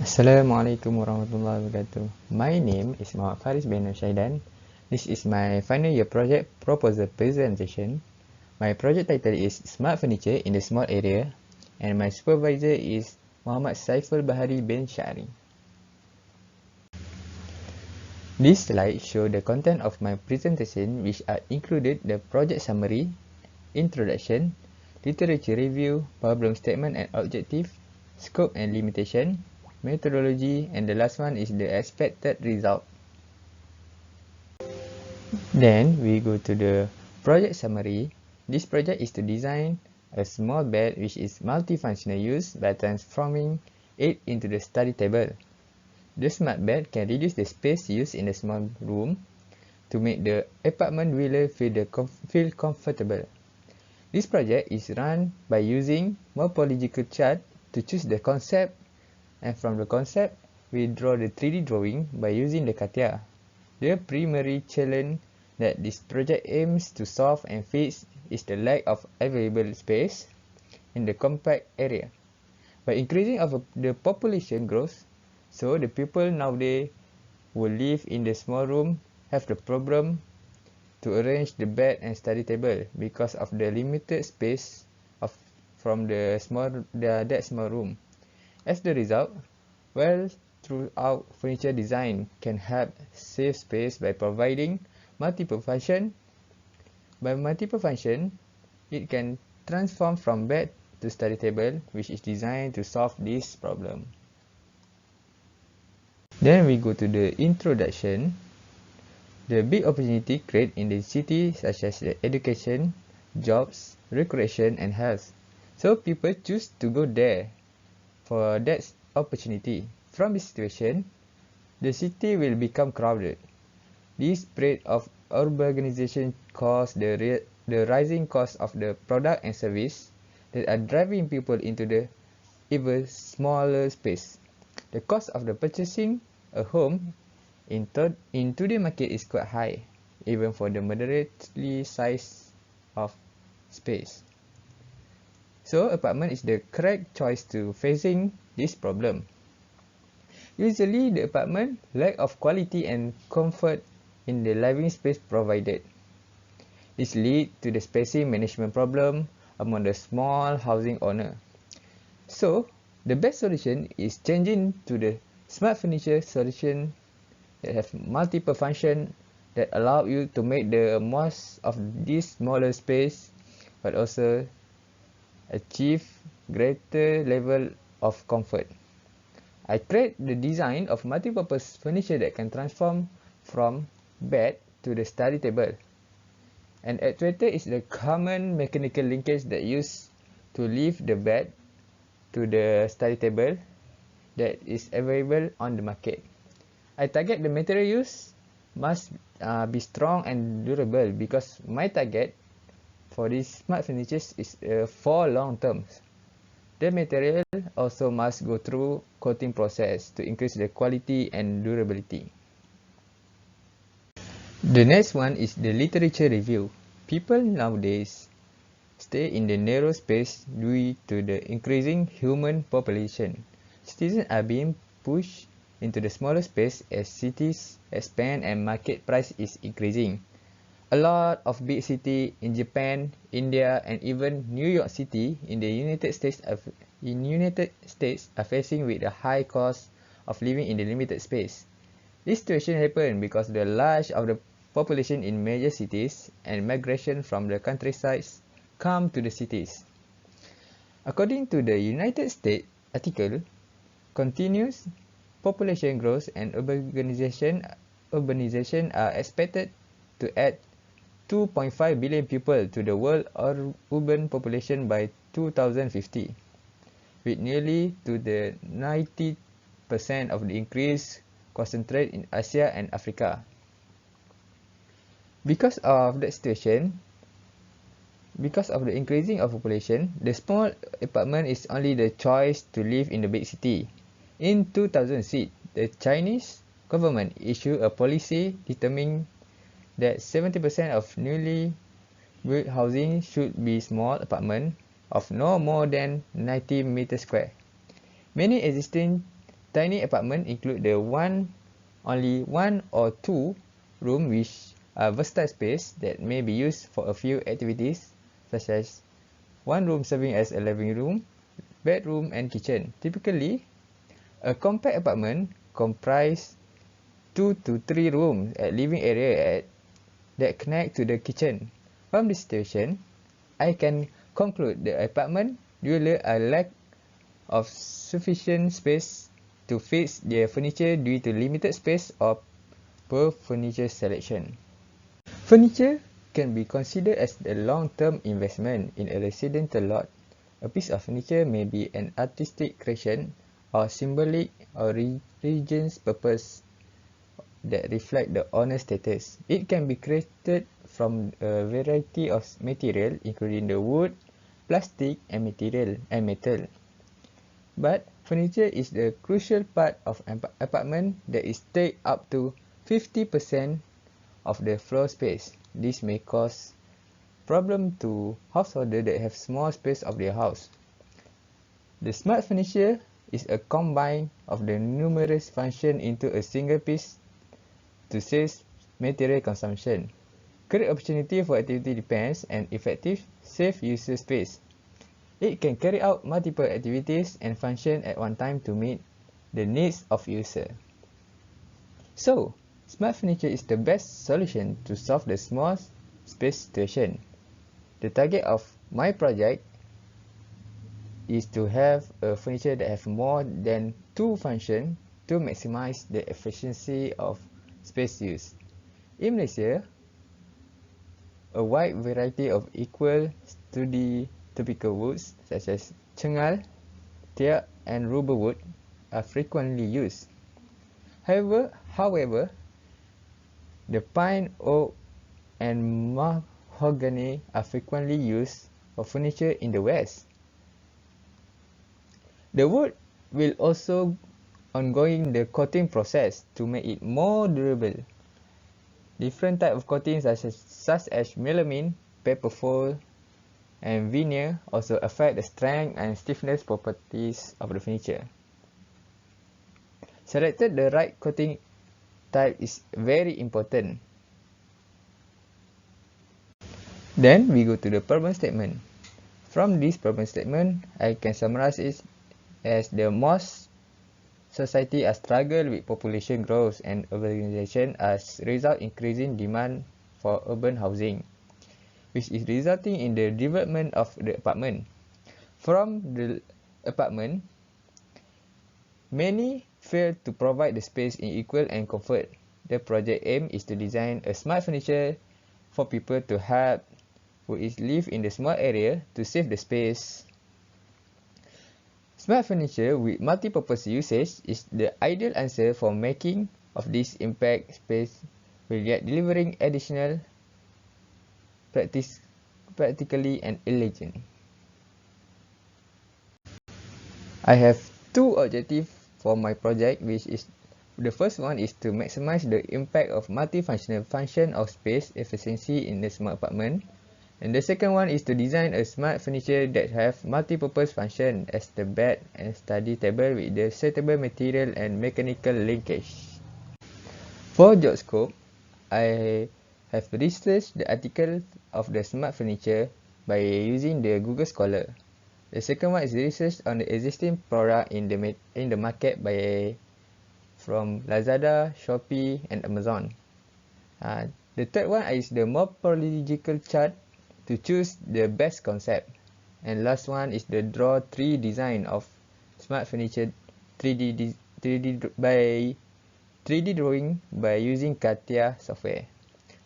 Assalamualaikum warahmatullahi wabarakatuh. My name is Muhammad Faris bin Shaidan. This is my final year project proposal presentation. My project title is Smart Furniture in the Small Area, and my supervisor is Muhammad Saiful Bahari bin Shari. This slide shows the content of my presentation, which are included the project summary, introduction, literature review, problem statement and objective, scope and limitation, methodology, and the last one is the expected result. Then we go to the project summary. This project is to design a small bed which is multifunctional use by transforming it into the study table. The smart bed can reduce the space used in the small room to make the apartment dweller feel comfortable. This project is run by using morphological chart to choose the concept, and from the concept, we draw the 3D drawing by using the CATIA. The primary challenge that this project aims to solve and fix is the lack of available space in the compact area. By increasing of the population growth, so the people nowadays who live in the small room have the problem to arrange the bed and study table because of the limited space from that small room. As the result, well throughout furniture design can help save space by providing multiple function. By multiple function, it can transform from bed to study table, which is designed to solve this problem. Then we go to the introduction. The big opportunity created in the city such as the education, jobs, recreation and health. So people choose to go there for that opportunity. From this situation, the city will become crowded. This spread of urbanization caused the rising cost of the product and service that are driving people into the even smaller space. The cost of the purchasing a home in today's market is quite high, even for the moderately size of space. So apartment is the correct choice to facing this problem. Usually the apartment lack of quality and comfort in the living space provided. This lead to the spacing management problem among the small housing owner. So the best solution is changing to the smart furniture solution that have multiple function that allow you to make the most of this smaller space, but also achieve greater level of comfort. I create the design of multi-purpose furniture that can transform from bed to the study table. An actuator is the common mechanical linkage that used to lift the bed to the study table that is available on the market. I target the material used must be strong and durable because my target for these smart furnitures is for long terms. The material also must go through coating process to increase the quality and durability. The next one is the literature review. People nowadays stay in the narrow space due to the increasing human population. Citizens are being pushed into the smaller space as cities expand and market price is increasing. A lot of big cities in Japan, India, and even New York City in the United States are facing with the high cost of living in the limited space. This situation happened because the large of the population in major cities and migration from the countrysides come to the cities. According to the United States article, continuous population growth and urbanization are expected to add 2.5 billion people to the world urban population by 2050, with nearly to the 90% of the increase concentrated in Asia and Africa. Because of that situation, because of the increasing of population, the small apartment is only the choice to live in the big city. In 2006, the Chinese government issued a policy determining that 70% of newly built housing should be small apartment of no more than 90 meters square. Many existing Tiny apartments include the only one or two rooms which are versatile space that may be used for a few activities, such as one room serving as a living room, bedroom, and kitchen. Typically, a compact apartment comprises 2 to 3 rooms at living area that connect to the kitchen. From this situation, I can conclude the apartment dwellers are lack of sufficient space to fit their furniture due to limited space or poor furniture selection. Furniture can be considered as a long-term investment in a residential lot. A piece of furniture may be an artistic creation or symbolic or religious purpose that reflect the owner's status. It can be created from a variety of material, including the wood, plastic, and metal. But furniture is the crucial part of an apartment that is take up to 50% of the floor space. This may cause problem to householders that have small space of their house. The smart furniture is a combine of the numerous functions into a single piece to save material consumption. Create opportunity for activity depends and effective save user space. It can carry out multiple activities and functions at one time to meet the needs of user. So, smart furniture is the best solution to solve the small space situation. The target of my project is to have a furniture that have more than 2 functions to maximize the efficiency of space use. In Malaysia, a wide variety of equal sturdy typical woods such as cengal, teak, and rubber wood are frequently used. However, the pine, oak, and mahogany are frequently used for furniture in the West. The wood will also ongoing the coating process to make it more durable. Different types of coatings such as melamine, paperfoil, and veneer also affect the strength and stiffness properties of the furniture. Selecting the right coating type is very important. Then we go to the problem statement. From this problem statement, I can summarize it as the most society are struggle with population growth and urbanization as result increasing demand for urban housing, which is resulting in the development of the apartment. From the apartment, many fail to provide the space in equal and comfort. The project aim is to design a smart furniture for people to help who is live in the small area to save the space. Smart furniture with multi-purpose usage is the ideal answer for making of this impact space while yet delivering additional practically and elegant. I have 2 objectives for my project, which is the first one is to maximize the impact of multifunctional function of space efficiency in the smart apartment. And the second one is to design a smart furniture that have multi-purpose function as the bed and study table with the suitable material and mechanical linkage. For job scope, I have researched the article of the smart furniture by using the Google Scholar. The second one is research on the existing product in the market from Lazada, Shopee, and Amazon. The third one is the morphological chart to choose the best concept. And last one is the draw 3 design of smart furniture 3D drawing by using CATIA software.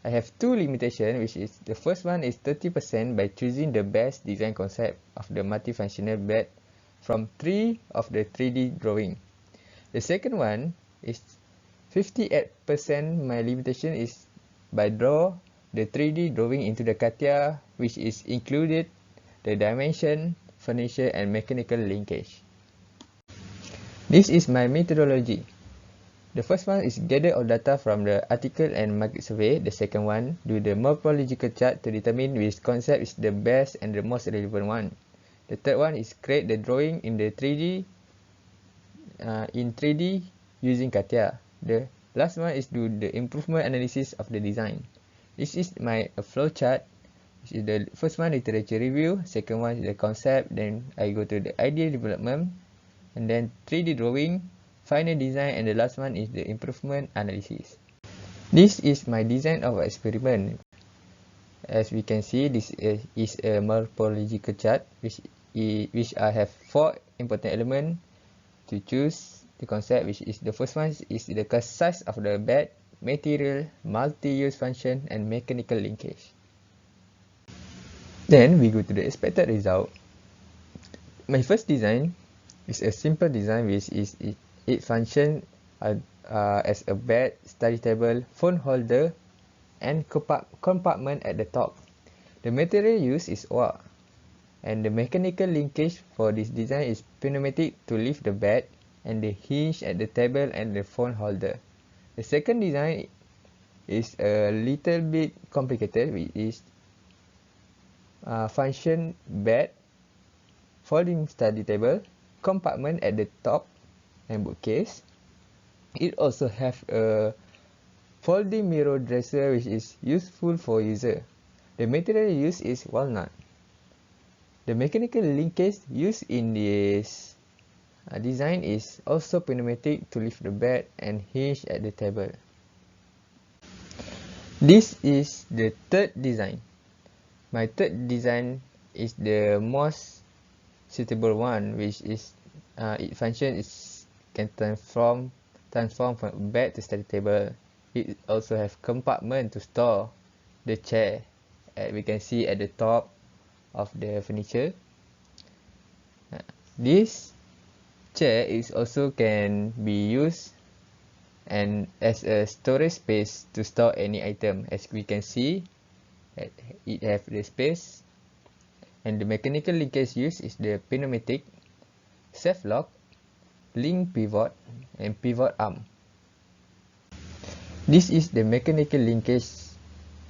I have 2 limitations, which is the first one is 30% by choosing the best design concept of the multifunctional bed from 3 of the 3D drawing. The second one is 58%. My limitation is by draw the 3D drawing into the CATIA, which is included the dimension, furniture, and mechanical linkage. This is my methodology. The first one is gather all data from the article and market survey. The second one, do the morphological chart to determine which concept is the best and the most relevant one. The third one is create the drawing in the 3D in 3D using CATIA. The last one is do the improvement analysis of the design. This is my flowchart. This is the first one, literature review. Second one is the concept. Then I go to the idea development, and then 3D drawing, final design, and the last one is the improvement analysis. This is my design of experiment. As we can see, this is a morphological chart which I have 4 important elements to choose the concept, which is the first one is the size of the bed, material, multi-use function, and mechanical linkage. Then we go to the expected result. My first design is a simple design, which is it function as a bed, study table, phone holder, and compartment at the top. The material used is oak, and the mechanical linkage for this design is pneumatic to lift the bed, and the hinge at the table and the phone holder. The second design is a little bit complicated, which is function bed, folding study table, compartment at the top, and bookcase. It also have a folding mirror dresser, which is useful for user. The material used is walnut. The mechanical linkage used in this design is also pneumatic to lift the bed and hinge at the table. This is the third design. My third design is the most suitable one, which is its function is can transform from bed to study table. It also have compartment to store the chair. We can see at the top of the furniture. This chair is also can be used and as a storage space to store any item. As we can see, it have the space, and the mechanical linkage used is the pneumatic, self lock, link pivot, and pivot arm. This is the mechanical linkage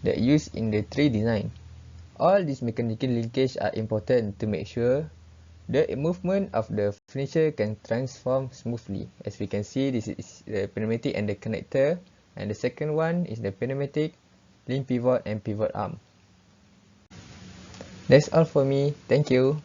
that used in the 3 design. All these mechanical linkage are important to make sure the movement of the furniture can transform smoothly. As we can see, this is the pneumatic and the connector, and the second one is the pneumatic, link pivot, and pivot arm. That's all for me. Thank you.